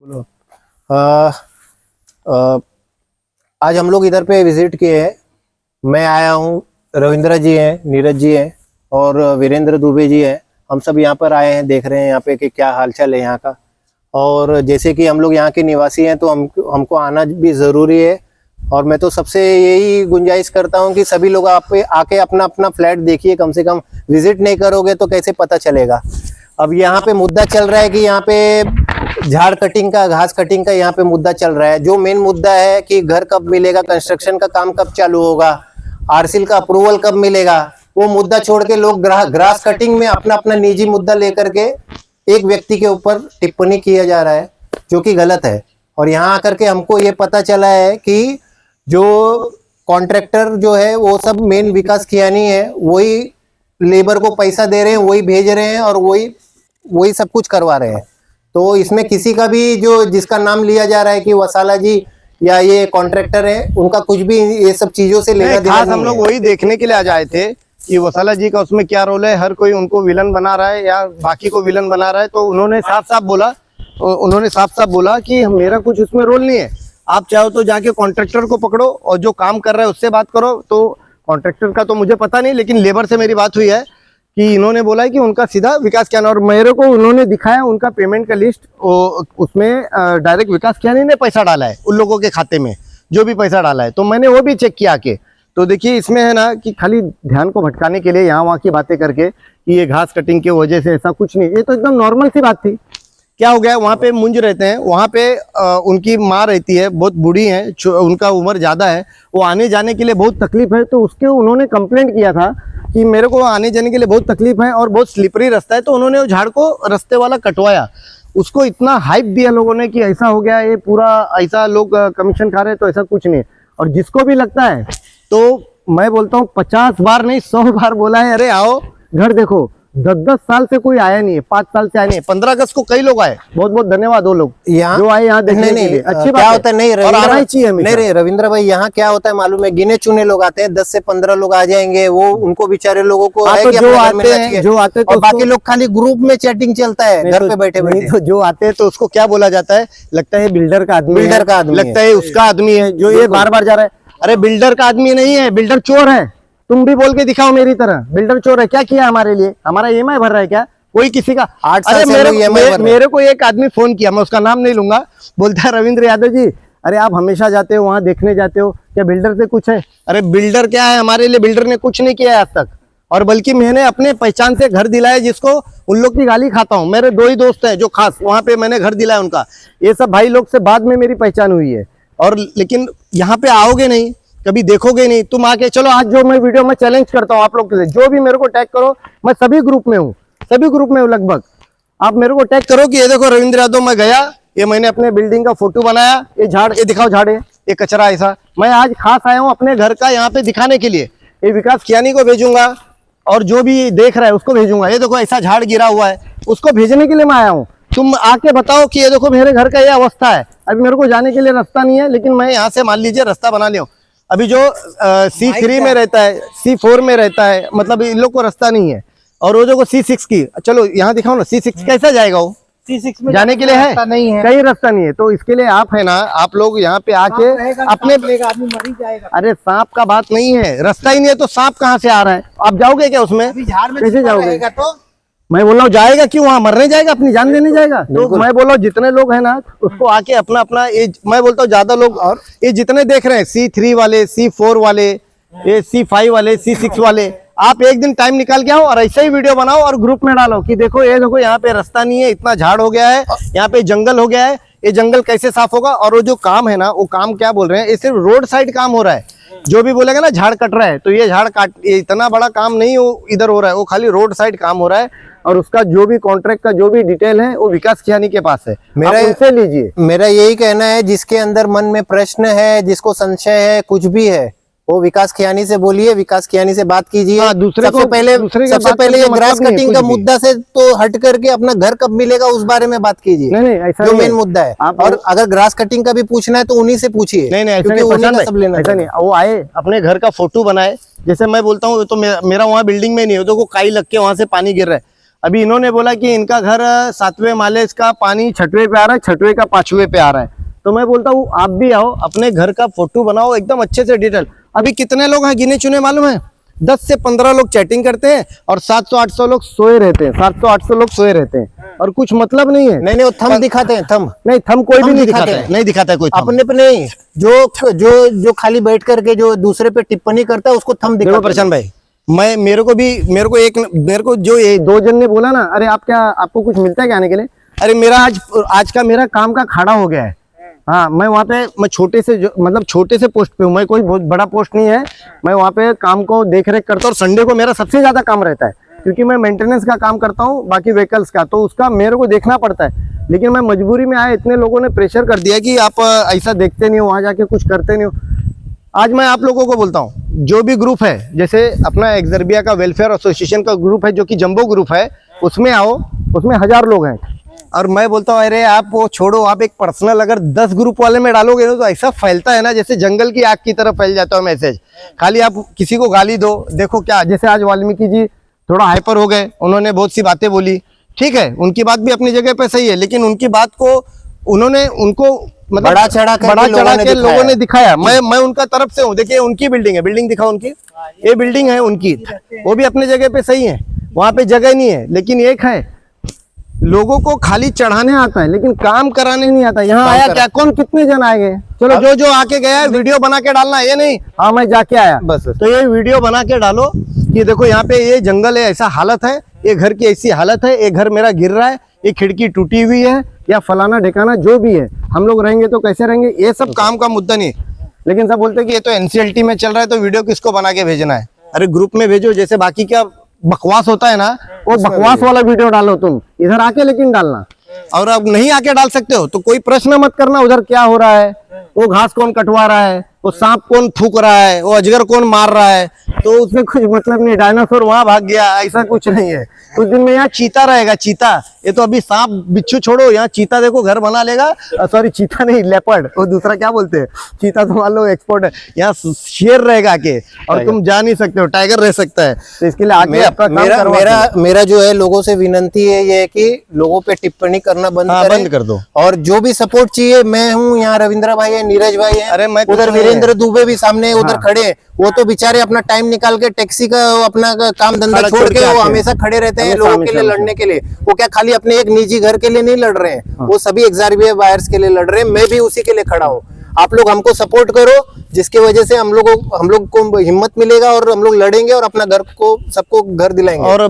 बोलो। आज हम लोग इधर पे विजिट किए हैं। मैं आया हूँ, रविंद्र जी हैं, नीरज जी हैं और वीरेंद्र दुबे जी हैं। हम सब यहाँ पर आए हैं, देख रहे हैं यहाँ पे कि क्या हालचाल है यहाँ का। और जैसे कि हम लोग यहाँ के निवासी हैं तो हमको आना भी ज़रूरी है। और मैं तो सबसे यही गुंजाइश करता हूँ कि सभी लोग आप आके अपना अपना फ्लैट देखिए। कम से कम विजिट नहीं करोगे तो कैसे पता चलेगा। अब यहाँ पे मुद्दा चल रहा है कि यहाँ पे झाड़ कटिंग का, घास कटिंग का यहाँ पे मुद्दा चल रहा है। जो मेन मुद्दा है कि घर कब मिलेगा, कंस्ट्रक्शन का काम कब चालू होगा, आरसीएल का अप्रूवल कब मिलेगा, वो मुद्दा छोड़ के लोग ग्रास कटिंग में अपना अपना निजी मुद्दा लेकर के एक व्यक्ति के ऊपर टिप्पणी किया जा रहा है, जो कि गलत है। और यहाँ आकर के हमको ये पता चला है कि जो कॉन्ट्रैक्टर जो है वो सब मेन विकास खियानी है, वही लेबर को पैसा दे रहे हैं, वही भेज रहे हैं और वही सब कुछ करवा रहे हैं। तो इसमें किसी का भी जो जिसका नाम लिया जा रहा है कि वसाला जी या ये कॉन्ट्रैक्टर है, उनका कुछ भी ये सब चीजों से लेना देना नहीं। हम लोग वही देखने के लिए आ जाए थे कि वसाला जी का उसमें क्या रोल है। हर कोई उनको विलन बना रहा है या बाकी को विलन बना रहा है। तो उन्होंने साफ साफ बोला कि मेरा कुछ उसमें रोल नहीं है। आप चाहो तो जाके कॉन्ट्रैक्टर को पकड़ो और जो काम कर रहा है उससे बात करो। तो कॉन्ट्रैक्टर का तो मुझे पता नहीं, लेकिन लेबर से मेरी बात हुई है कि इन्होंने बोला है कि उनका सीधा विकास कियानी, और मेरे को उन्होंने दिखाया उनका पेमेंट का लिस्ट। उसमें डायरेक्ट विकास कियानी ने पैसा डाला है उन लोगों के खाते में, जो भी पैसा डाला है। तो मैंने वो भी चेक किया के। तो देखिए इसमें है ना कि खाली ध्यान को भटकाने के लिए यहाँ वहाँ की बातें करके कि ये घास कटिंग की वजह से ऐसा कुछ नहीं। ये तो एकदम नॉर्मल सी बात थी। क्या हो गया, वहाँ पे मुंज रहते हैं, वहाँ पे उनकी माँ रहती है, बहुत बूढ़ी है, उनका उम्र ज़्यादा है, वो आने जाने के लिए बहुत तकलीफ है। तो उसके उन्होंने कंप्लेंट किया था कि मेरे को आने जाने के लिए बहुत तकलीफ है और बहुत स्लिपरी रास्ता है। तो उन्होंने वो झाड़ को रास्ते वाला कटवाया। उसको इतना हाइप दिया लोगों ने कि ऐसा हो गया, ये पूरा ऐसा लोग कमीशन खा रहे हैं। तो ऐसा कुछ नहीं। और जिसको भी लगता है, तो मैं बोलता हूँ 50 बार नहीं 100 बार बोला है, अरे आओ घर देखो। 10-10 साल से कोई आया नहीं है, 5 साल से आए नहीं है। 15 अगस्त को कई लोग आए, बहुत बहुत धन्यवाद वो लोग जो आए यहाँ देखने के लिए। अच्छी बात होता है। नहीं रविंद्र भाई, यहाँ क्या होता है मालूम है, गिने चुने लोग आते हैं, 10 से 15 लोग आ जाएंगे। वो उनको बेचारे लोगों को तो जो आते हैं और बाकी लोग खाली ग्रुप में चैटिंग चलता है घर पे बैठे बैठे। तो जो आते हैं तो उसको क्या बोला जाता है, लगता है बिल्डर का आदमी, लगता है उसका आदमी है जो ये बार बार जा रहा है। अरे बिल्डर का आदमी नहीं है, बिल्डर चोर है। तुम भी बोल के दिखाओ मेरी तरह, बिल्डर चोर है। क्या किया हमारे लिए? हमारा ईएमआई भर रहा है क्या कोई किसी का? 8 साल अरे मेरे को एक आदमी फोन किया, मैं उसका नाम नहीं लूंगा, बोलता है रविंद्र यादव जी, अरे आप हमेशा जाते हो वहां देखने जाते हो, क्या बिल्डर से कुछ है? अरे बिल्डर क्या है हमारे लिए? बिल्डर ने कुछ नहीं किया है आज तक। और बल्कि मैंने अपने पहचान से घर दिलाया, जिसको उन लोग की गाली खाता हूँ। मेरे 2 ही दोस्त हैं जो खास वहां पे मैंने घर दिलाया उनका। ये सब भाई लोग से बाद में मेरी पहचान हुई है। और लेकिन यहाँ पे आओगे नहीं, कभी देखोगे नहीं। तुम आके चलो, आज जो मैं वीडियो में चैलेंज करता हूँ आप लोग के लिए, जो भी मेरे को टैग करो, मैं सभी ग्रुप में हूँ, लगभग। आप मेरे को टैग करो कि ये देखो रविंद्र यादव मैं गया, ये मैंने अपने बिल्डिंग का फोटो बनाया, ये झाड़, ये दिखाओ झाड़ है, ये कचरा ऐसा। मैं आज खास आया हूँ अपने घर का यहाँ पे दिखाने के लिए। ये विकास खियानी को भेजूंगा और जो भी देख रहा है उसको भेजूंगा। ये देखो ऐसा झाड़ गिरा हुआ है, उसको भेजने के लिए मैं आया हूँ। तुम आके बताओ कि ये देखो मेरे घर का ये अवस्था है। अभी मेरे को जाने के लिए रास्ता नहीं है, लेकिन मैं यहाँ से मान लीजिए रास्ता बना लिया हूँ। अभी जो C3 में रहता है, C4 में रहता है, मतलब इन लोग को रास्ता नहीं है। और वो जो C6 की, चलो यहाँ दिखाओ ना, C6 कैसा जाएगा? वो C6 में जाने के लिए है नहीं है, कहीं रास्ता नहीं है। तो इसके लिए आप है ना, आप लोग यहाँ पे आके अपने आदमी मर ही जाएगा। अरे सांप का बात नहीं है, रास्ता ही नहीं है तो सांप कहाँ से आ रहा है? आप जाओगे क्या उसमें? कैसे जाओगे? तो मैं बोल रहा हूँ जाएगा क्यों? वहां मरने जाएगा, अपनी जान देने जाएगा? तो मैं बोल रहा हूँ जितने लोग हैं ना, उसको आके अपना अपना मैं बोलता हूँ ज्यादा लोग, और ये जितने देख रहे हैं C3 वाले, C4 वाले, ये C5 वाले, C6 वाले, आप एक दिन टाइम निकाल के आओ और ऐसा ही वीडियो बनाओ और ग्रुप में डालो कि देखो ये देखो यहाँ पे रास्ता नहीं है, इतना झाड़ हो गया है, यहाँ पे जंगल हो गया है, ये जंगल कैसे साफ होगा? और वो जो काम है ना, वो काम क्या बोल रहे हैं, ये सिर्फ रोड साइड काम हो रहा है। जो भी बोलेगा ना झाड़ कट रहा है, तो ये झाड़ काट, ये इतना बड़ा काम नहीं वो इधर हो रहा है, वो खाली रोड साइड काम हो रहा है। और उसका जो भी कॉन्ट्रैक्ट का जो भी डिटेल है वो विकास खियानी के पास है, मेरा उनसे लीजिए। मेरा यही कहना है, जिसके अंदर मन में प्रश्न है, जिसको संशय है, कुछ भी है, वो विकास खियानी से बोलिए, विकास खियानी से बात कीजिए। सबसे पहले ये ग्रास कटिंग का मुद्दा से तो हट करके अपना घर कब मिलेगा उस बारे में बात कीजिए, जो मेन मुद्दा है। और अगर ग्रास कटिंग का भी पूछना है तो उन्हीं से पूछिए। नहीं ऐसा नहीं, वो आए अपने घर का फोटो बनाए। जैसे मैं बोलता हूँ तो मेरा वहाँ बिल्डिंग में नहीं है, तो काई लग के वहां से पानी गिर रहा है, अभी इन्होंने बोला कि इनका घर 7वें माले का पानी 6वें पे आ रहा है, 6वें का 5वें पे आ रहा है। तो मैं बोलता हूँ आप भी आओ, अपने घर का फोटो बनाओ एकदम अच्छे से डिटेल। अभी कितने लोग हैं गिने चुने मालूम है? 10 से 15 लोग चैटिंग करते हैं और 700-800 लोग सोए रहते हैं, 700-800 लोग सोए रहते हैं और कुछ मतलब नहीं है। नहीं वो थंब दिखाते हैं, थंब नहीं थम कोई भी थंब नहीं दिखाते दिखाता है, हैं। नहीं दिखाता है कोई थंब। अपने पे नहीं, जो जो जो खाली बैठ करके जो दूसरे पे टिप्पणी करता है उसको थंब देखो दिखाते हैं। प्रशांत भाई, मेरे को जो ये 2 जन ने बोला ना, अरे आप क्या, आपको कुछ मिलता है क्या आने के लिए? अरे मेरा आज का मेरा काम का खाड़ा हो गया है। हाँ, मैं वहाँ पे मैं छोटे से पोस्ट पे हूँ, मैं कोई बहुत बड़ा पोस्ट नहीं है। मैं वहाँ पे काम को देख रेख करता हूँ और संडे को मेरा सबसे ज्यादा काम रहता है, क्योंकि मैं मेंटेनेंस का काम करता हूँ बाकी व्हीकल्स का, तो उसका मेरे को देखना पड़ता है। लेकिन मैं मजबूरी में आया, इतने लोगों ने प्रेशर कर दिया कि आप ऐसा देखते नहीं हो, वहाँ जाके कुछ करते नहीं हो। आज मैं आप लोगों को बोलता हूँ, जो भी ग्रुप है, जैसे अपना एक्सर्बिया का वेलफेयर एसोसिएशन का ग्रुप है जो कि जंबो ग्रुप है, उसमें आओ, उसमें 1000 लोग हैं। और मैं बोलता हूँ अरे आप वो छोड़ो, आप एक पर्सनल अगर 10 ग्रुप वाले में डालोगे ना तो ऐसा फैलता है ना, जैसे जंगल की आग की तरह फैल जाता है मैसेज। खाली आप किसी को गाली दो, देखो क्या, जैसे आज वाल्मीकि जी थोड़ा हाइपर हो गए, उन्होंने बहुत सी बातें बोली, ठीक है, उनकी बात भी अपनी जगह पे सही है, लेकिन उनकी बात को उनको मतलब बड़ा चढ़ा के लोगों ने दिखाया। मैं उनका तरफ से हूँ। देखिए उनकी बिल्डिंग है, बिल्डिंग दिखाओ उनकी, ये बिल्डिंग है उनकी, वो भी अपनी जगह पे सही है, वहां पे जगह नहीं है। लेकिन एक है, लोगों को खाली चढ़ाने आता है लेकिन काम कराने नहीं आता। यहाँ आया क्या, कौन कितने जन आएंगे? चलो जो आके गया है वीडियो बना के डालना, ये नहीं हाँ मैं जाके आया बस। तो ये वीडियो बना के डालो कि देखो यहाँ पे ये जंगल है, ऐसा हालत है, ये घर की ऐसी हालत है, ये घर मेरा गिर रहा है, ये खिड़की टूटी हुई है, या फलाना ढिकाना जो भी है, हम लोग रहेंगे तो कैसे रहेंगे, ये सब काम का मुद्दा नहीं। लेकिन सब बोलते हैं कि ये तो एनसीएलटी में चल रहा है तो वीडियो किसको बना के भेजना है? अरे ग्रुप में भेजो, जैसे बाकी क्या बकवास होता है ना, वो बकवास वाला वीडियो डालो तुम इधर आके, लेकिन डालना। और अब नहीं आके डाल सकते हो तो कोई प्रश्न मत करना उधर क्या हो रहा है, वो घास कौन कटवा रहा है, वो सांप कौन थूक रहा है, वो अजगर कौन मार रहा है, तो उसमें कुछ मतलब नहीं। डायनासोर वहां भाग गया, ऐसा कुछ नहीं है। कुछ दिन में यहाँ चीता रहेगा, चीता। ये तो अभी सांप बिच्छू छोड़ो, यहाँ चीता देखो घर बना लेगा। सॉरी चीता नहीं, लेपर्ड, वो दूसरा क्या बोलते हैं, चीता तो मान लो एक्सपोर्ट है। यहाँ शेर रहेगा आके और तुम जा नहीं सकते हो, टाइगर रह सकता है। तो इसके लिए आगे आपका काम मेरा जो है लोगों से विनंती है ये कि लोगों पे टिप्पणी करना बंद कर दो। और जो भी सपोर्ट चाहिए, मैं हूँ यहाँ, रविंद्र भाई है, नीरज भाई है, अरे मैं उधर वीरेंद्र दुबे भी सामने उधर खड़े हैं। वो तो बेचारे अपना टाइम निकाल के टैक्सी का अपना काम धंधा छोड़ के वो हमेशा खड़े रहते हैं लोगों के लिए लड़ने के लिए। वो क्या खाली अपने एक निजी घर के लिए नहीं लड़ रहे हैं, वो सभी एक्सर्बिया बायर्स के लिए लड़ रहे हैं। मैं भी उसी के लिए खड़ा हूँ। आप लोग हमको सपोर्ट करो, जिसकी वजह से हम लोग को हिम्मत मिलेगा और हम लोग लड़ेंगे और अपना घर को सबको घर दिलाएंगे। और